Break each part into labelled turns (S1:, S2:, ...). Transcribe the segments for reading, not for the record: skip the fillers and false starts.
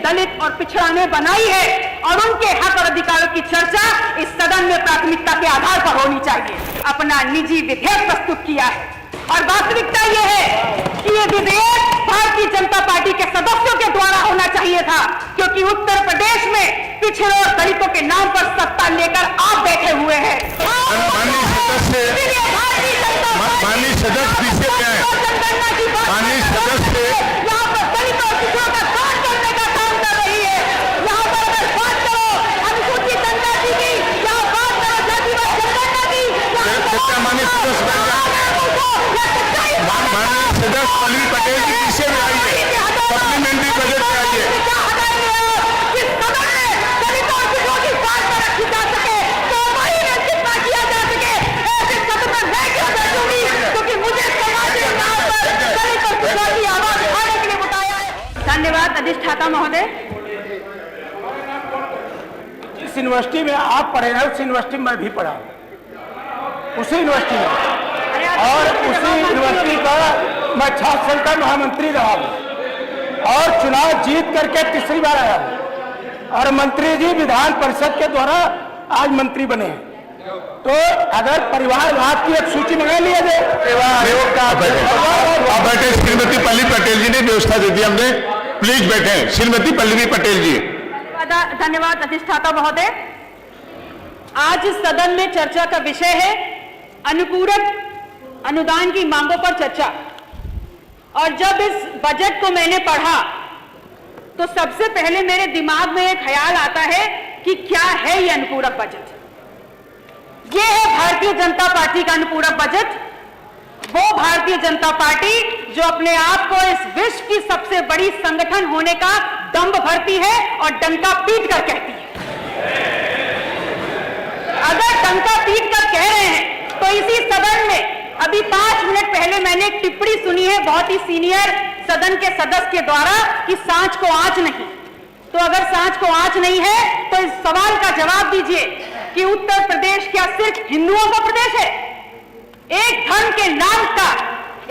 S1: दलित और पिछड़ा ने बनाई है और उनके हक और अधिकारों की चर्चा इस सदन में प्राथमिकता के आधार पर होनी चाहिए। अपना निजी विधेयक प्रस्तुत किया है और वास्तविकता यह है कि यह विधेयक भारतीय जनता पार्टी के सदस्यों के द्वारा होना चाहिए था, क्योंकि उत्तर प्रदेश में पिछड़ों और दलितों के नाम पर सत्ता लेकर आप बैठे हुए हैं।
S2: माननीय सदस्य पीछे क्या है? माननीय सदस्य
S1: यहाँ पर दलितों और पिछड़ों का काट करने का काम कर रही है। यहाँ पर अगर बात करो अनुसूचित जनजाति की, यहाँ बात करो जातिवाद जनगणना की,
S2: माननीय सदस्य पल्लवी पटेल जी पीछे में आइए, सप्लीमेंट्री बजट में आइए।
S1: धन्यवाद अधिष्ठाता महोदय।
S3: जिस यूनिवर्सिटी में आप पढ़े हैं उस यूनिवर्सिटी में मैं भी पढ़ा हूँ, उसी यूनिवर्सिटी में, और उसी यूनिवर्सिटी का मैं छात्र संघ का महामंत्री रहा हूँ और चुनाव जीत करके तीसरी बार आया हूँ और मंत्री जी विधान परिषद के द्वारा आज मंत्री बने हैं। तो अगर परिवारवाद की एक सूची मंगा लिया जाए,
S2: बैठे श्रीमती पल्लवी पटेल जी ने व्यवस्था दे दी, हमने प्लीज बैठे श्रीमती पल्लवी पटेल जी।
S1: धन्यवाद अधिष्ठाता महोदय। आज इस सदन में चर्चा का विषय है अनुपूरक अनुदान की मांगों पर चर्चा। और जब इस बजट को मैंने पढ़ा तो सबसे पहले मेरे दिमाग में एक ख्याल आता है कि क्या है ये अनुपूरक बजट। ये है भारतीय जनता पार्टी का अनुपूरक बजट। वो भारतीय जनता पार्टी जो अपने आप को इस विश्व की सबसे बड़ी संगठन होने का दंभ भरती है और डंका पीट कर कहती है। अगर डंका पीट कर कह रहे हैं तो इसी सदन में अभी 5 मिनट पहले मैंने एक टिप्पणी सुनी है बहुत ही सीनियर सदन के सदस्य के द्वारा कि सांच को आंच नहीं। तो अगर सांच को आंच नहीं है तो इस सवाल का जवाब दीजिए कि उत्तर प्रदेश क्या सिर्फ हिंदुओं का प्रदेश है? एक धर्म के नाम का,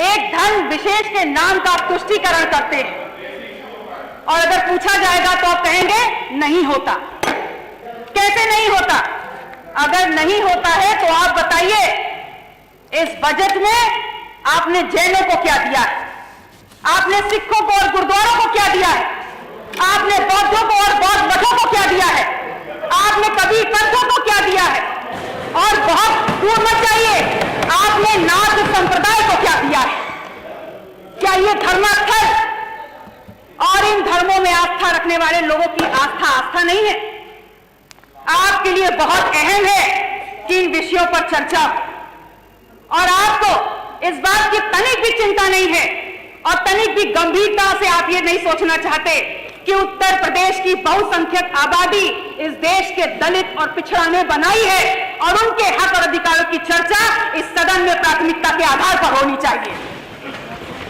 S1: एक धर्म विशेष के नाम का आप तुष्टीकरण करते हैं और अगर पूछा जाएगा तो आप कहेंगे नहीं होता। कैसे नहीं होता? अगर नहीं होता है तो आप बताइए इस बजट में आपने जैनों को क्या दिया है? आपने सिखों को और गुरुद्वारों को क्या दिया है? आपने बौद्धों को और बौद्ध मठों को क्या दिया है? आपने कबीर पंथों को क्या दिया है? और बहुत दूर मत जाइए, आपने नाथ संप्रदाय को क्या दिया है? क्या ये धर्मास्थल और इन धर्मों में आस्था रखने वाले लोगों की आस्था नहीं है? आपके लिए बहुत अहम है कि इन विषयों पर चर्चा हो और आपको इस बात की तनिक भी चिंता नहीं है और तनिक भी गंभीरता से आप ये नहीं सोचना चाहते कि उत्तर प्रदेश की बहुसंख्यक आबादी इस देश के दलित और पिछड़ा ने बनाई है और उनके हक और अधिकारों की चर्चा इस सदन में प्राथमिकता के आधार पर होनी चाहिए।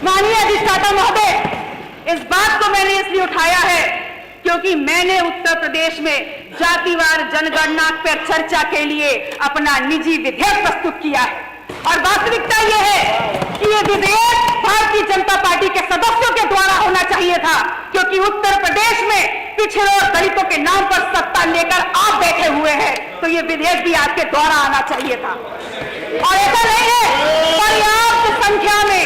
S1: माननीय अधिष्ठाता महोदय, इस बात को मैंने इसलिए उठाया है क्योंकि मैंने उत्तर प्रदेश में जातिवार जनगणना पर चर्चा के लिए अपना निजी विधेयक प्रस्तुत किया है और वास्तविकता यह है कि यह विधेयक भारतीय जनता पार्टी के सदस्यों के द्वारा होना चाहिए था, क्योंकि उत्तर प्रदेश में पिछड़ों और दलितों के नाम पर सत्ता लेकर आप बैठे हुए हैं, तो यह विधेयक भी आपके द्वारा आना चाहिए था। और ऐसा नहीं है, पर्याप्त संख्या में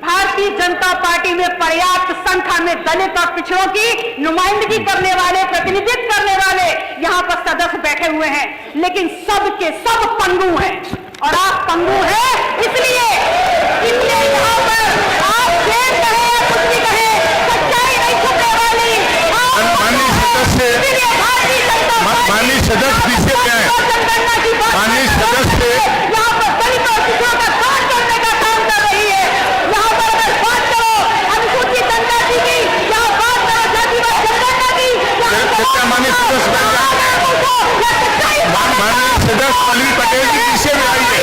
S1: भारतीय जनता पार्टी में पर्याप्त संख्या में दलित और पिछड़ों की नुमाइंदगी करने वाले, प्रतिनिधित्व करने वाले यहाँ पर सदस्य बैठे हुए हैं, लेकिन सब के सब पंगु हैं और आप पंगु हैं। इसलिए यहाँ पर आप जेल कहे या कुछ भी कहे, सच्चाई नहीं छुपने वाली।
S2: माननीय सदस्य पीछे क्या है? माननीय सदस्य
S1: यहाँ पर दलितों और पिछड़ों का काट करने का काम कर रही है। यहाँ पर अगर बात करो अनुसूचित जनजाति की, यहाँ बात करो जातिवाद जनगणना की,
S2: माननीय सदस्य पल्लवी पटेल जी पीछे में आइए,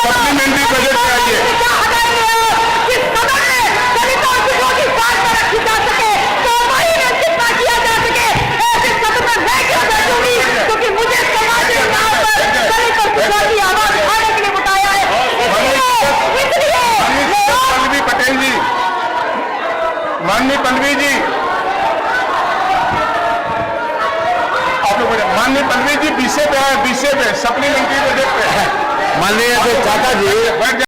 S2: सप्लीमेंट्री बजट में आइए। क्योंकि मुझे समाज के नाम पर दलित और पिछड़ा की आवाज उठाने के लिए बताया है। पल्लवी पटेल जी, माननीय पल्लवी जी,
S4: इसके ऊपर। माननीय पल्लवी जी विषय पे है, विषय पे सप्लीमेंट्री बजट पे है।
S5: माननीय चाचा जी